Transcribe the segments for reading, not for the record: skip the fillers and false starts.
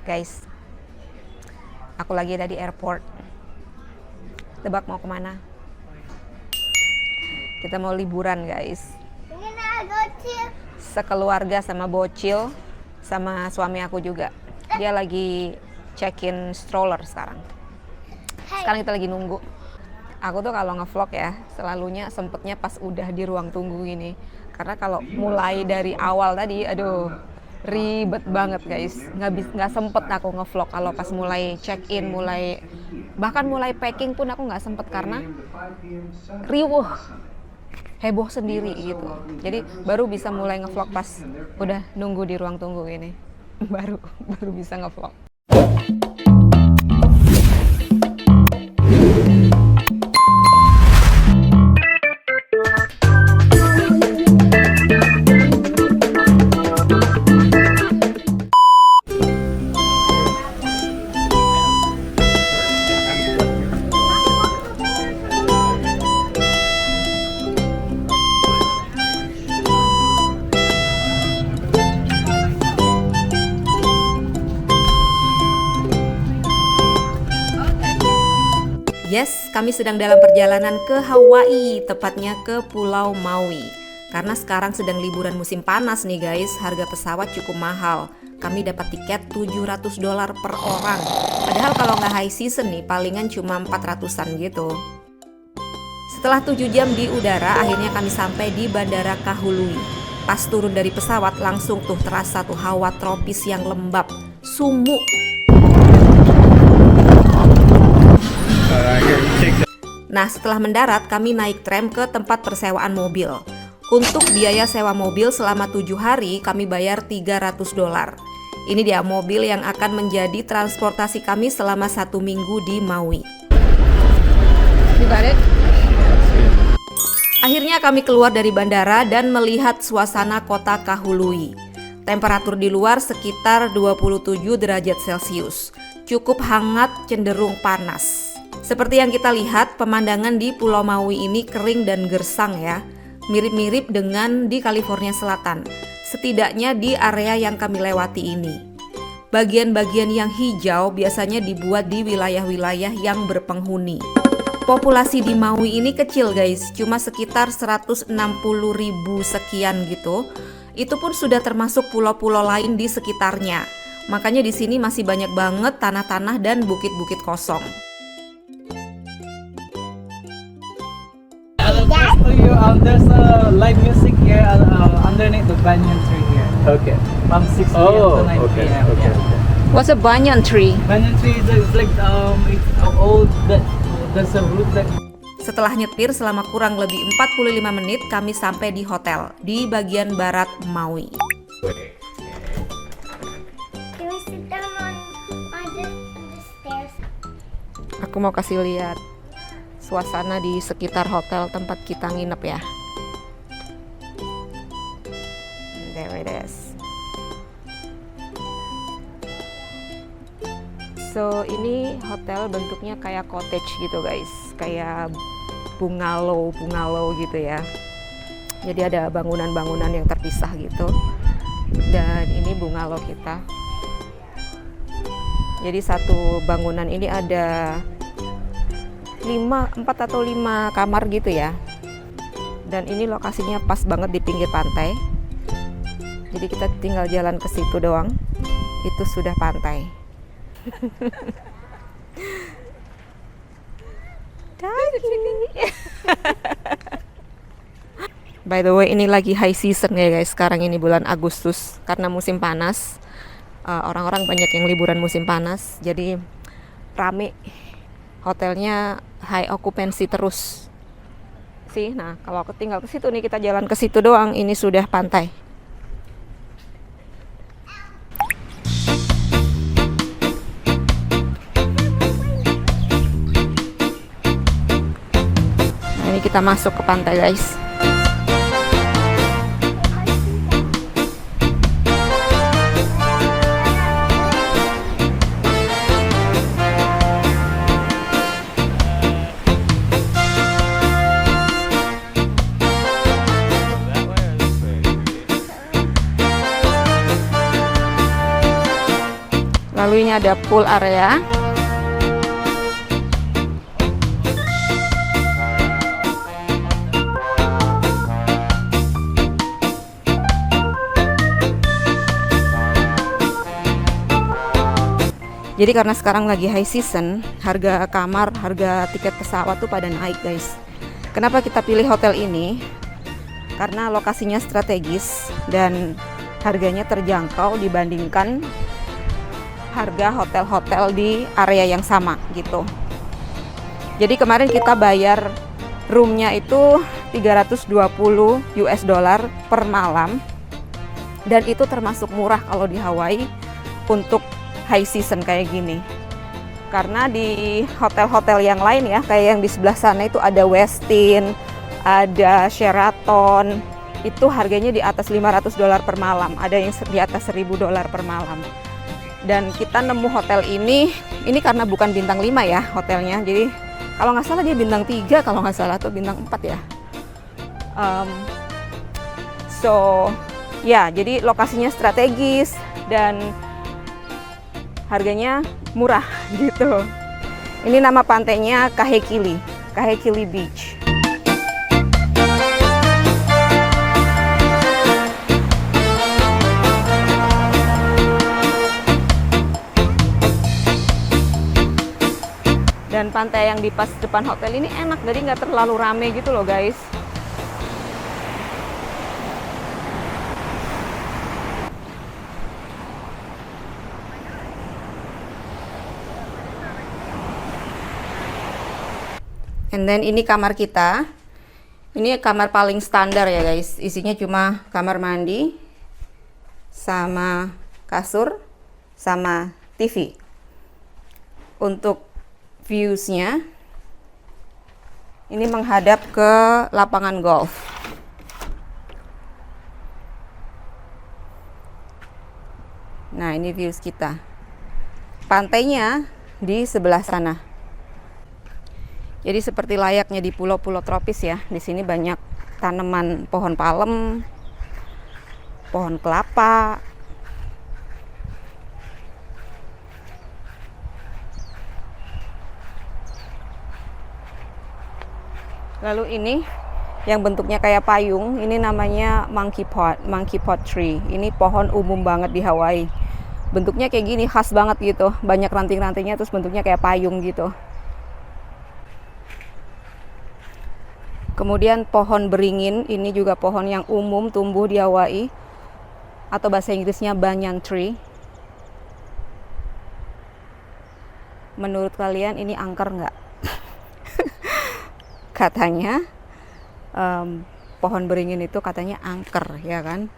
Guys, aku lagi ada di airport. Tebak mau kemana? Kita mau liburan guys. Sekeluarga sama bocil, sama suami aku juga. Dia lagi check-in stroller sekarang. Sekarang kita lagi nunggu. Aku tuh kalau ngevlog ya, selalunya sempetnya pas udah di ruang tunggu gini. Karena kalau mulai dari awal tadi, aduh, ribet banget guys. Nggak sempet aku ngevlog kalau pas mulai check-in, bahkan mulai packing pun aku nggak sempet karena riuh, heboh sendiri gitu. Jadi baru bisa mulai ngevlog pas udah nunggu di ruang tunggu gini. baru bisa ngevlog. Yes, kami sedang dalam perjalanan ke Hawaii, tepatnya ke Pulau Maui. Karena sekarang sedang liburan musim panas nih guys, harga pesawat cukup mahal. Kami dapat tiket $700 per orang. Padahal kalau nggak high season nih, palingan cuma 400-an gitu. Setelah 7 jam di udara, akhirnya kami sampai di Bandara Kahului. Pas turun dari pesawat, langsung tuh terasa tuh hawa tropis yang lembab, sumuk. Nah, setelah mendarat, kami naik tram ke tempat persewaan mobil. Untuk biaya sewa mobil selama 7 hari, kami bayar $300. Ini dia mobil yang akan menjadi transportasi kami selama 1 minggu di Maui. Akhirnya kami keluar dari bandara dan melihat suasana kota Kahului. Temperatur di luar sekitar 27 derajat Celcius. Cukup hangat, cenderung panas. Seperti yang kita lihat, pemandangan di Pulau Maui ini kering dan gersang ya. Mirip-mirip dengan di California Selatan, setidaknya di area yang kami lewati ini. Bagian-bagian yang hijau biasanya dibuat di wilayah-wilayah yang berpenghuni. Populasi di Maui ini kecil guys, cuma sekitar 160.000 sekian gitu. Itu pun sudah termasuk pulau-pulau lain di sekitarnya. Makanya di sini masih banyak banget tanah-tanah dan bukit-bukit kosong. There's a live music here underneath the banyan tree here. Okay. From 6 p.m. to 9 okay, p.m. okay, Yeah. okay. What's a banyan tree? Banyan tree is like it's old. There's a root that. Setelah nyetir selama kurang lebih 45 menit, kami sampai di hotel di bagian barat Maui. Can we sit down on the stairs? Aku mau kasih lihat suasana di sekitar hotel tempat kita nginep ya. There it is. So ini hotel bentuknya kayak cottage gitu guys, kayak bungalow gitu ya. Jadi ada bangunan-bangunan yang terpisah gitu. Dan ini bungalow kita. Jadi satu bangunan ini ada 4 atau 5 kamar gitu ya. Dan ini lokasinya pas banget di pinggir pantai. Jadi kita tinggal jalan ke situ doang. Itu sudah pantai. By the way, ini lagi high season ya guys. Sekarang ini bulan Agustus karena musim panas. Orang-orang banyak yang liburan musim panas. Jadi rame. Hotelnya high occupancy terus sih. Nah, kalau aku tinggal ke situ nih, kita jalan ke situ doang, ini sudah pantai. Nah, ini kita masuk ke pantai guys. Lalu ini ada pool area. Jadi karena sekarang lagi high season, harga kamar, harga tiket pesawat tuh pada naik guys. Kenapa kita pilih hotel ini? Karena lokasinya strategis dan harganya terjangkau dibandingkan harga hotel-hotel di area yang sama gitu. Jadi kemarin kita bayar roomnya itu 320 US dollar per malam, dan itu termasuk murah kalau di Hawaii untuk high season kayak gini. Karena di hotel-hotel yang lain ya, kayak yang di sebelah sana itu ada Westin, ada Sheraton, itu harganya di atas 500 dolar per malam, ada yang di atas 1000 dolar per malam. Dan kita nemu hotel ini karena bukan bintang 5 ya hotelnya, jadi kalau nggak salah dia bintang 3 kalau nggak salah, atau bintang 4 ya. Jadi lokasinya strategis dan harganya murah gitu. Ini nama pantainya Kahekili Beach. Dan pantai yang di pas depan hotel ini enak, jadi nggak terlalu rame gitu loh guys. And then ini kamar kita. Ini kamar paling standar ya guys. Isinya cuma kamar mandi sama kasur sama TV. Untuk views-nya ini menghadap ke lapangan golf. Nah, ini views kita. Pantainya di sebelah sana. Jadi seperti layaknya di pulau-pulau tropis ya. Di sini banyak tanaman pohon palem, pohon kelapa. Lalu ini yang bentuknya kayak payung, ini namanya monkey pot tree. Ini pohon umum banget di Hawaii. Bentuknya kayak gini, khas banget gitu. Banyak ranting-rantingnya, terus bentuknya kayak payung gitu. Kemudian pohon beringin, ini juga pohon yang umum tumbuh di Hawaii, atau bahasa Inggrisnya banyan tree. Menurut kalian ini angker nggak? Katanya pohon beringin itu katanya angker ya kan?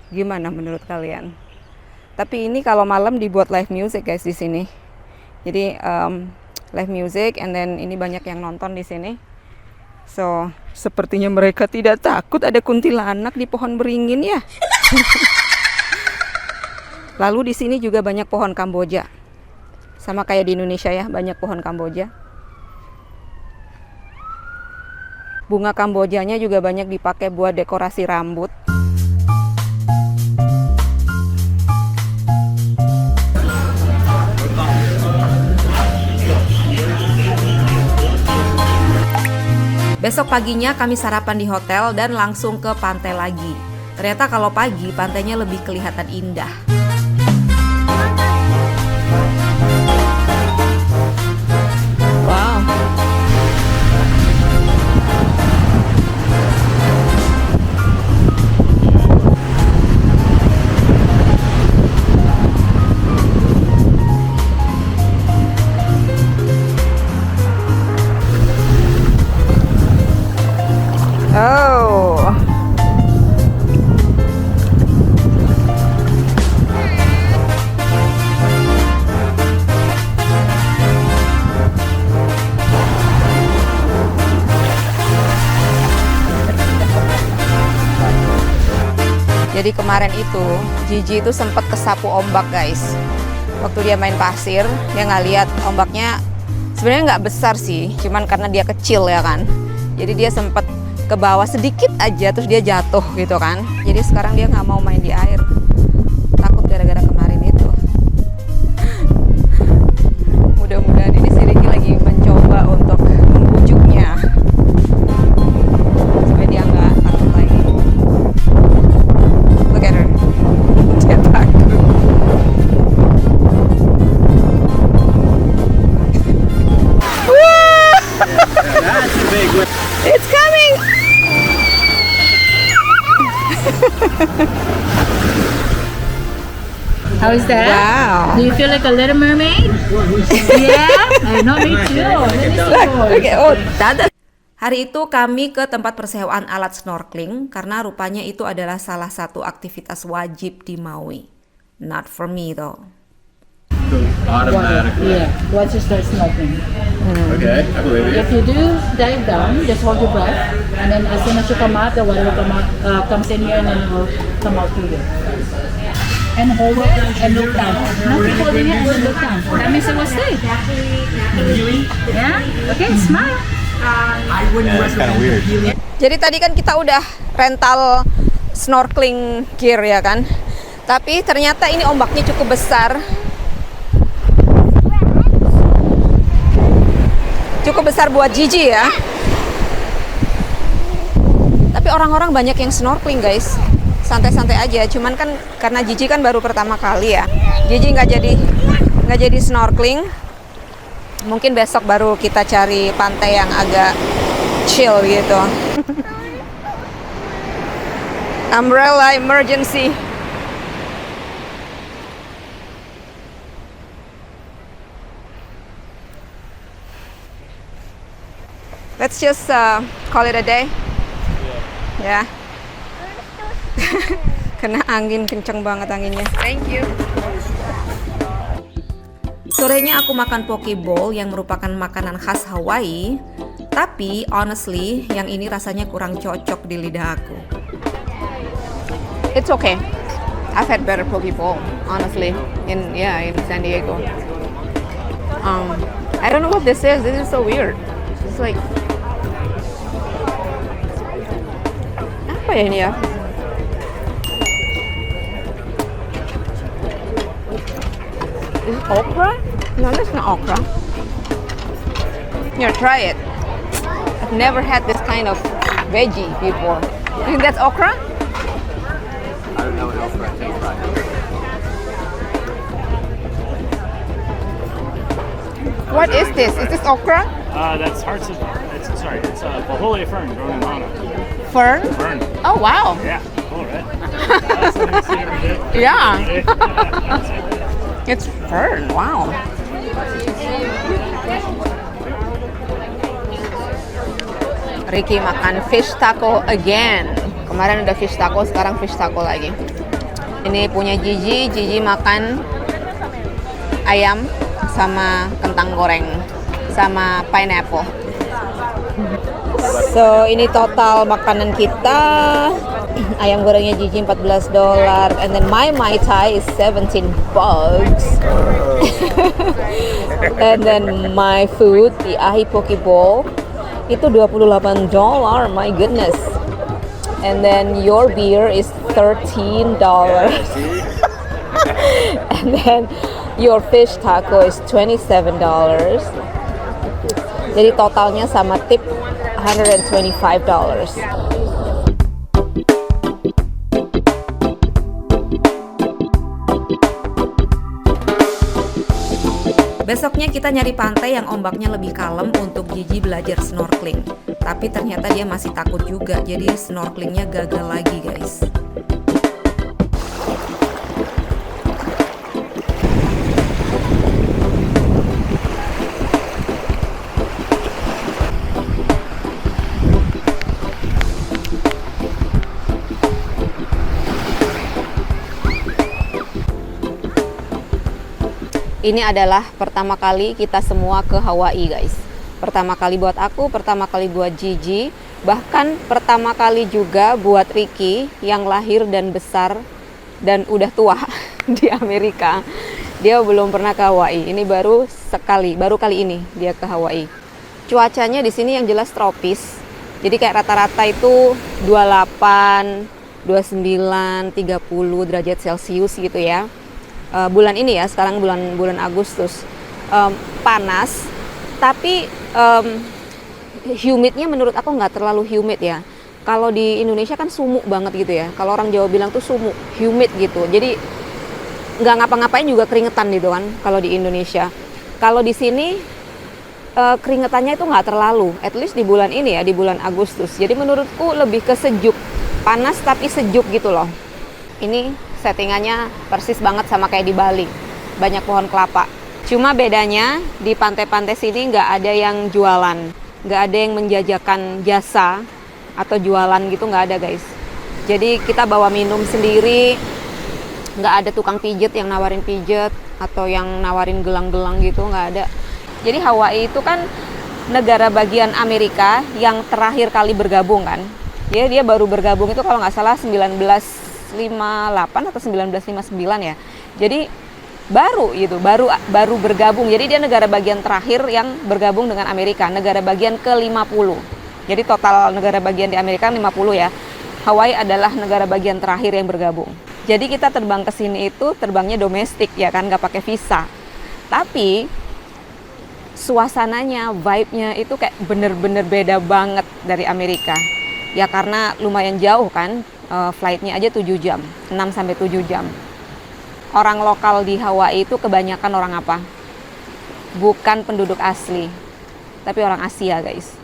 Gimana menurut kalian? Tapi ini kalau malam dibuat live music guys di sini. Jadi live music, and then ini banyak yang nonton di sini. So, sepertinya mereka tidak takut ada kuntilanak di pohon beringin ya. Lalu di sini juga banyak pohon Kamboja. Sama kayak di Indonesia ya, banyak pohon Kamboja. Bunga Kambojanya juga banyak dipakai buat dekorasi rambut. Besok paginya kami sarapan di hotel dan langsung ke pantai lagi. Ternyata kalau pagi pantainya lebih kelihatan indah. Wow. Oh. Jadi kemarin itu Gigi itu sempat kesapu ombak guys. Waktu dia main pasir, dia nggak lihat ombaknya. Sebenarnya nggak besar sih, cuman karena dia kecil ya kan. Jadi dia sempat ke bawah sedikit aja, terus dia jatuh gitu kan. Jadi sekarang dia nggak mau main di air, takut gara-gara kemarin itu. is that? Wow. Do you feel like a little mermaid? Yeah? I know, me too. Let me see yours. Okay, oh, that. Hari itu kami ke tempat persewaan alat snorkeling karena rupanya itu adalah salah satu aktivitas wajib di Maui. Not for me though. Automatically. Yeah, once you start snorkeling. Okay, I believe you. If you do dive down, just hold your breath, and then as soon as you come out, the water will come out, comes in here, and then it will come out through you. And hold it and look down. Not keep holding it, just look down. That means it will stay. Yeah? Okay, smile. It's kind of weird. Jadi tadi kan kita udah rental snorkeling gear ya kan. Tapi ternyata ini ombaknya cukup besar. Cukup besar buat Gigi ya. Tapi orang-orang banyak yang snorkeling guys. Santai-santai aja. Cuman kan karena Gigi kan baru pertama kali ya. Gigi nggak jadi snorkeling. Mungkin besok baru kita cari pantai yang agak chill gitu. Umbrella emergency. Let's just call it a day. Ya. Kena angin, kenceng banget anginnya. Thank you. Sorenya aku makan poke bowl yang merupakan makanan khas Hawaii. Tapi honestly, yang ini rasanya kurang cocok di lidah aku. It's okay. I've had better poke bowl, honestly, in San Diego. I don't know what this is. This is so weird. It's like apa ya ini ya? Is it okra? No, that's not okra. Here, try it. I've never had this kind of veggie before. You think that's okra? I don't know what else I can try. What is this? Is this okra? That's hearts of, it's Bohole fern grown in Hana. Fern? Fern. Oh wow. Yeah, cool, right? That's something you see every day. Yeah. Every day. It's fern. Wow. Ricky makan fish taco again. Kemarin udah fish taco, sekarang fish taco lagi. Ini punya Gigi. Gigi makan ayam sama kentang goreng sama pineapple. So ini total makanan kita. Ayam gorengnya Gigi $14, and then my Mai Tai is $17. And then my food, the ahi poke bowl, itu $28. My goodness. And then your beer is $13. And then your fish taco is $27. Jadi totalnya sama tip $125. Besoknya kita nyari pantai yang ombaknya lebih kalem untuk Gigi belajar snorkeling. Tapi ternyata dia masih takut juga, jadi snorkelingnya gagal lagi guys. Ini adalah pertama kali kita semua ke Hawaii guys. Pertama kali buat aku, pertama kali buat Gigi, bahkan pertama kali juga buat Ricky yang lahir dan besar dan udah tua di Amerika. Dia belum pernah ke Hawaii. Ini baru kali ini dia ke Hawaii. Cuacanya di sini yang jelas tropis. Jadi kayak rata-rata itu 28, 29, 30 derajat Celcius gitu ya. Bulan ini ya, sekarang bulan Agustus, panas, tapi humidnya menurut aku nggak terlalu humid ya. Kalau di Indonesia kan sumuk banget gitu ya. Kalau orang Jawa bilang tuh sumuk, humid gitu. Jadi nggak ngapa-ngapain juga keringetan gitu kan. Kalau di Indonesia, kalau di sini keringetannya itu nggak terlalu. At least di bulan ini ya, di bulan Agustus. Jadi menurutku lebih ke sejuk, panas tapi sejuk gitu loh. Ini settingannya persis banget sama kayak di Bali. Banyak pohon kelapa. Cuma bedanya di pantai-pantai sini nggak ada yang jualan, nggak ada yang menjajakan jasa atau jualan gitu, nggak ada guys. Jadi kita bawa minum sendiri, nggak ada tukang pijet yang nawarin pijet atau yang nawarin gelang-gelang gitu, nggak ada. Jadi Hawaii itu kan negara bagian Amerika yang terakhir kali bergabung kan. Dia baru bergabung itu kalau nggak salah 1958 atau 1959 ya. Jadi baru baru bergabung. Jadi dia negara bagian terakhir yang bergabung dengan Amerika, negara bagian ke-50. Jadi total negara bagian di Amerika 50 ya. Hawaii adalah negara bagian terakhir yang bergabung. Jadi kita terbang ke sini itu terbangnya domestik ya kan, nggak pakai visa. Tapi suasananya, vibe-nya itu kayak bener-bener beda banget dari Amerika. Ya karena lumayan jauh kan, flight-nya aja 7 jam, 6-7 jam. Orang lokal di Hawaii itu kebanyakan orang apa? Bukan penduduk asli, tapi orang Asia guys.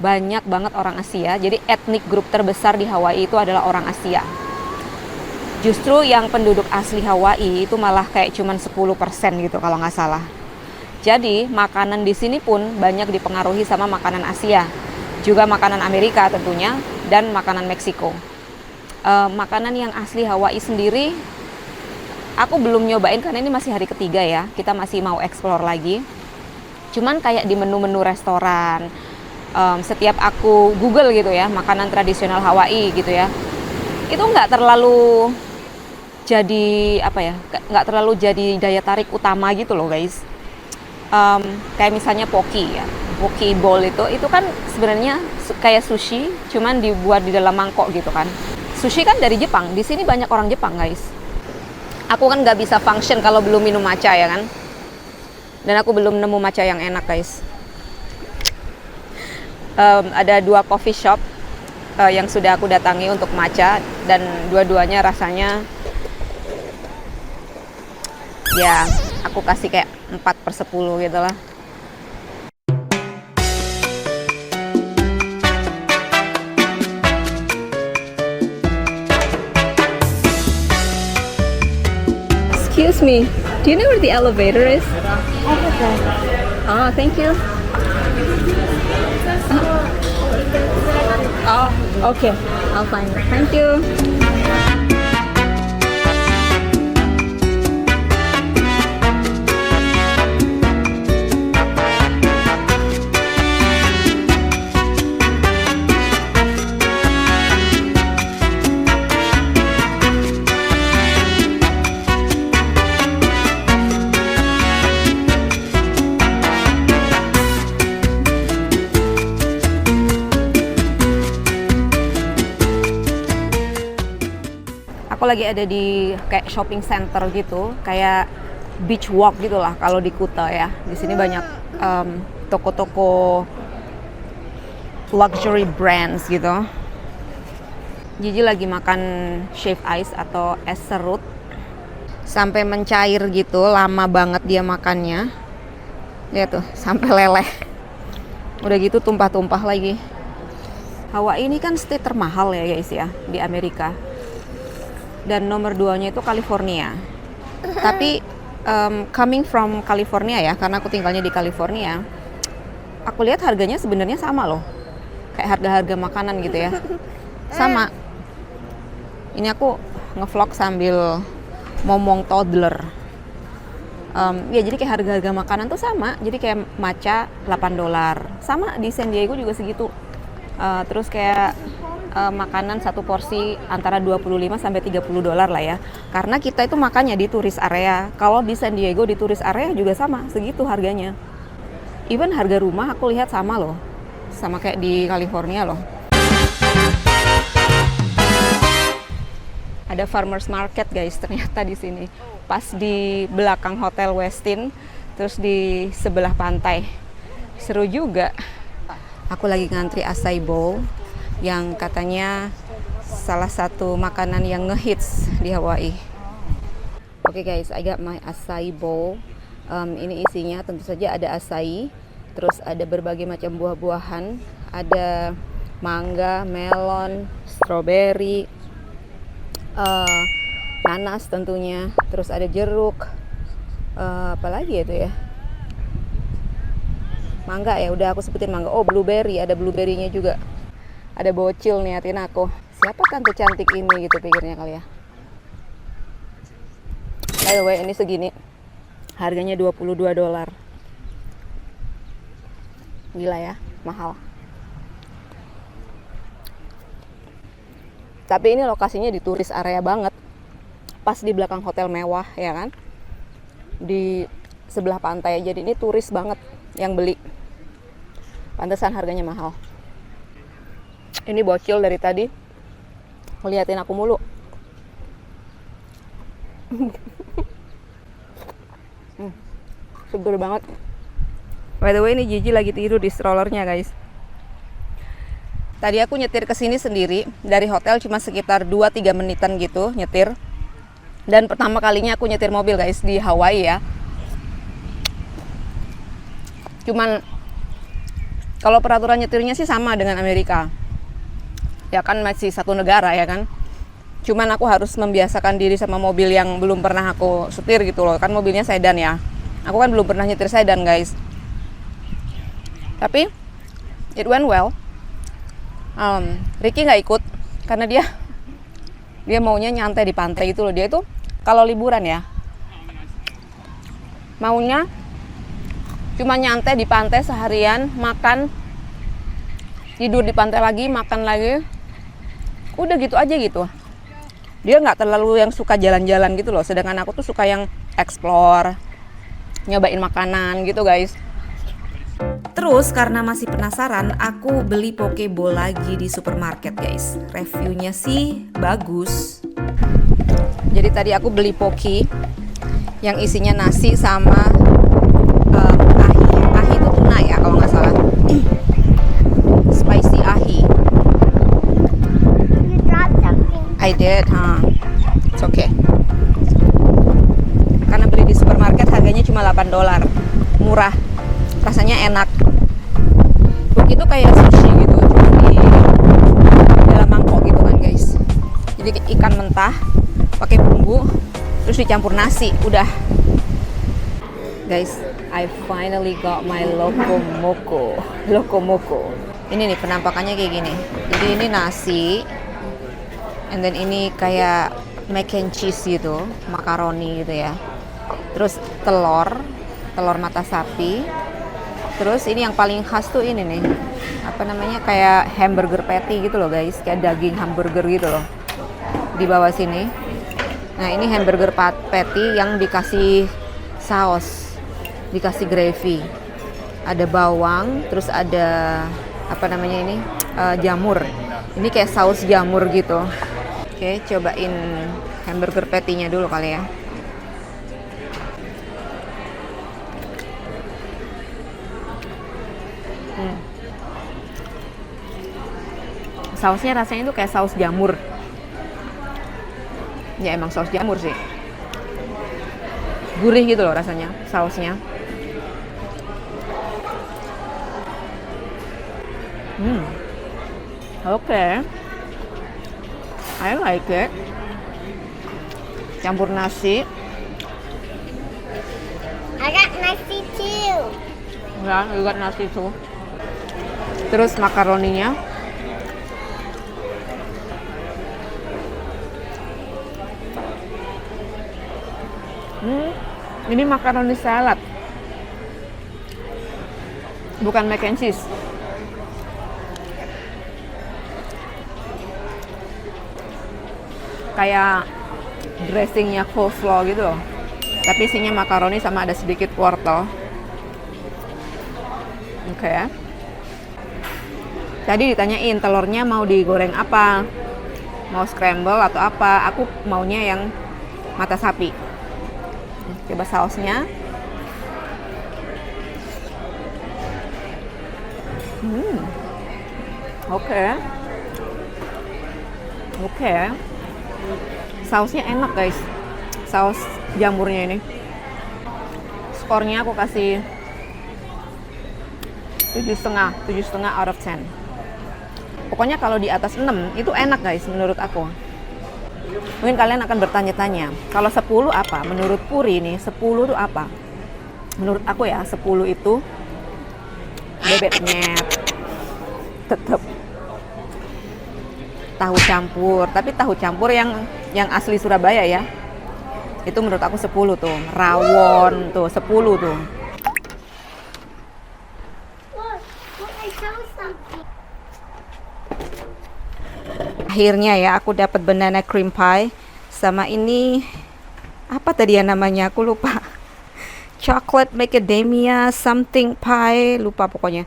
Banyak banget orang Asia, jadi etnik grup terbesar di Hawaii itu adalah orang Asia. Justru yang penduduk asli Hawaii itu malah kayak cuman 10% gitu kalau nggak salah. Jadi makanan di sini pun banyak dipengaruhi sama makanan Asia. Juga makanan Amerika tentunya, dan makanan Meksiko. Makanan yang asli Hawaii sendiri aku belum nyobain karena ini masih hari ketiga ya, kita masih mau explore lagi. Cuman kayak di menu-menu restoran, setiap aku Google gitu ya, makanan tradisional Hawaii gitu ya, itu nggak terlalu jadi nggak terlalu jadi daya tarik utama gitu loh guys. Kayak misalnya poke ya, poke bowl itu kan sebenarnya kayak sushi, cuman dibuat di dalam mangkok gitu kan. Sushi kan dari Jepang, di sini banyak orang Jepang guys. Aku kan nggak bisa function kalau belum minum matcha ya kan. Dan aku belum nemu matcha yang enak guys. Ada 2 coffee shop yang sudah aku datangi untuk matcha, dan dua-duanya rasanya ya aku kasih kayak 4/10 gitu lah. Excuse me, do you know where the elevator is? Oh, thank you. Oh, okay. I'll find it. Thank you. Aku lagi ada di kayak shopping center gitu, kayak beach walk gitulah kalau di Kuta ya. Di sini banyak toko-toko luxury brands gitu. Gigi lagi makan shave ice atau es serut sampai mencair gitu, lama banget dia makannya. Lihat tuh, sampai leleh. Udah gitu tumpah-tumpah lagi. Hawaii ini kan state termahal ya guys ya di Amerika. Dan nomor 2-nya itu California. Tapi coming from California ya, karena aku tinggalnya di California, aku lihat harganya sebenarnya sama loh, kayak harga-harga makanan gitu ya, sama. Ini aku ngevlog sambil ngomong toddler. Ya jadi kayak harga-harga makanan tuh sama, jadi kayak matcha $8, sama di San Diego juga segitu. Terus kayak makanan satu porsi antara $25 sampai $30 lah ya. Karena kita itu makannya di tourist area. Kalau di San Diego di tourist area juga sama, segitu harganya. Even harga rumah aku lihat sama loh. Sama kayak di California loh. Ada farmers market guys ternyata di sini. Pas di belakang Hotel Westin, terus di sebelah pantai. Seru juga. Aku lagi ngantri acai bowl yang katanya salah satu makanan yang ngehits di Hawaii. Oke guys, I got my acai bowl. Ini isinya tentu saja ada acai, terus ada berbagai macam buah-buahan, ada mangga, melon, strawberry, nanas tentunya, terus ada jeruk, apalagi itu ya, mangga ya, udah aku sebutin mangga. Oh, blueberry, ada blueberry-nya juga. Ada bocil nih, hatiin aku. Siapa tante cantik ini gitu pikirnya kali ya. By the way, ini segini. Harganya $22. Gila ya, mahal. Tapi ini lokasinya di turis area banget. Pas di belakang hotel mewah ya kan. Di sebelah pantai. Jadi ini turis banget yang beli. Pantesan harganya mahal. Ini bocil dari tadi ngeliatin aku mulu. Seger banget. By the way, ini Gigi lagi tidur di strollernya guys. Tadi aku nyetir ke sini sendiri dari hotel cuma sekitar 2-3 menitan gitu nyetir. Dan pertama kalinya aku nyetir mobil guys di Hawaii ya. Cuman kalau peraturan nyetirnya sih sama dengan Amerika. Ya kan masih satu negara ya kan. Cuman aku harus membiasakan diri sama mobil yang belum pernah aku setir gitu loh. Kan mobilnya sedan ya. Aku kan belum pernah nyetir sedan guys. Tapi it went well. Ricky nggak ikut karena dia maunya nyantai di pantai gitu loh. Dia itu kalau liburan ya maunya cuma nyantai di pantai seharian, makan, tidur di pantai lagi, makan lagi, udah gitu aja gitu. Dia nggak terlalu yang suka jalan-jalan gitu loh. Sedangkan aku tuh suka yang explore, nyobain makanan gitu guys. Terus karena masih penasaran, aku beli pokeball lagi di supermarket guys. Reviewnya sih bagus. Jadi tadi aku beli poki yang isinya nasi sama ahi. Ahi itu tuna ya kalau nggak salah. Spicy ahi. You dropped something. I did, huh? It's okay. Karena beli di supermarket harganya cuma $8. Murah. Rasanya enak. Poki itu kayak sushi gitu, cuma di dalam mangkok gitu kan guys. Jadi ikan mentah pakai bumbu terus dicampur nasi, udah. Guys, I finally got my Loco Moco. Ini nih penampakannya kayak gini. Jadi ini nasi, and then ini kayak mac and cheese gitu, makaroni gitu ya. Terus telur mata sapi. Terus ini yang paling khas tuh ini nih, apa namanya, kayak hamburger patty gitu loh guys, kayak daging hamburger gitu loh di bawah sini. Nah ini hamburger patty yang dikasih saus, dikasih gravy, ada bawang, terus ada apa namanya ini, jamur. Ini kayak saus jamur gitu. Oke, cobain hamburger patty-nya dulu kali ya. Sausnya rasanya tuh kayak saus jamur. Ya emang saus jamur sih. Gurih gitu loh rasanya sausnya. Oke. I like it. Campur nasi. I got nasi too. Ya, juga nasi tuh. Terus makaroninya. Ini makaroni salad, bukan mac and cheese. Kayak dressingnya coleslaw gitu loh, tapi isinya makaroni sama ada sedikit wortel. Oke. Tadi ditanyain telurnya mau digoreng apa, mau scramble atau apa. Aku maunya yang mata sapi. Coba sausnya. Oke. Sausnya enak guys. Saus jamurnya ini. Skornya aku kasih 7,5 out of 10. Pokoknya kalau di atas 6 itu enak guys menurut aku. Mungkin kalian akan bertanya-tanya, kalau 10 apa? Menurut Puri nih, 10 itu apa? Menurut aku ya, 10 itu bebeknya tetap tahu campur, tapi tahu campur yang asli Surabaya ya. Itu menurut aku 10 tuh. Rawon tuh 10 tuh. Look, I saw something. Akhirnya ya aku dapat banana cream pie sama ini apa tadi ya namanya, aku lupa. Chocolate macadamia something pie, lupa pokoknya.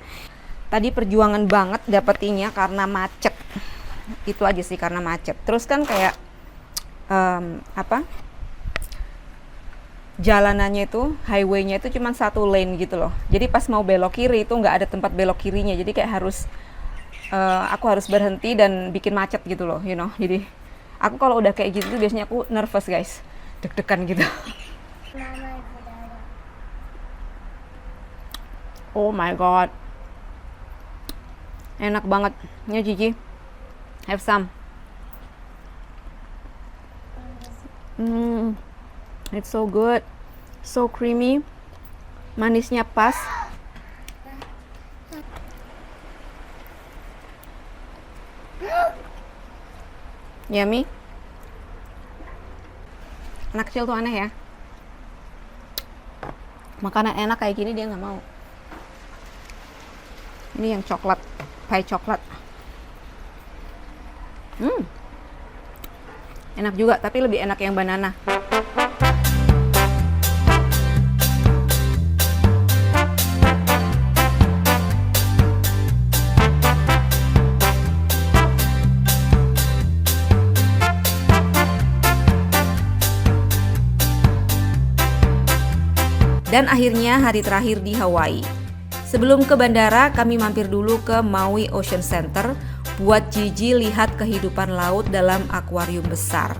Tadi perjuangan banget dapetinnya karena macet. Itu aja sih, karena macet. Terus kan kayak jalanannya itu, highway-nya itu cuma satu lane gitu loh. Jadi pas mau belok kiri itu nggak ada tempat belok kirinya. Jadi kayak harus aku harus berhenti dan bikin macet gitu loh, you know. Jadi aku kalau udah kayak gitu biasanya aku nervous guys, deg-degan gitu. Oh my god, enak banget. Nya Gigi, have some. It's so good, so creamy, manisnya pas. Yummy. Anak kecil tuh aneh ya. Makanan enak kayak gini dia nggak mau. Ini yang coklat, pie coklat. Enak juga, tapi lebih enak yang banana. Dan akhirnya hari terakhir di Hawaii. Sebelum ke bandara, kami mampir dulu ke Maui Ocean Center buat Gigi lihat kehidupan laut dalam akuarium besar.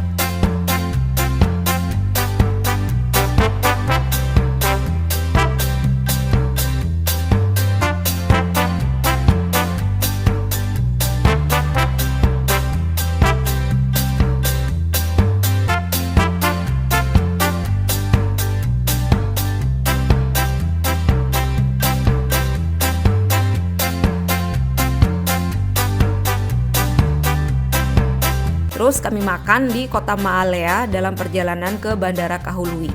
Terus kami makan di kota Maalea dalam perjalanan ke Bandara Kahului.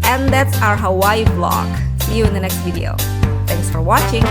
And that's our Hawaii vlog. See you in the next video. Thanks for watching.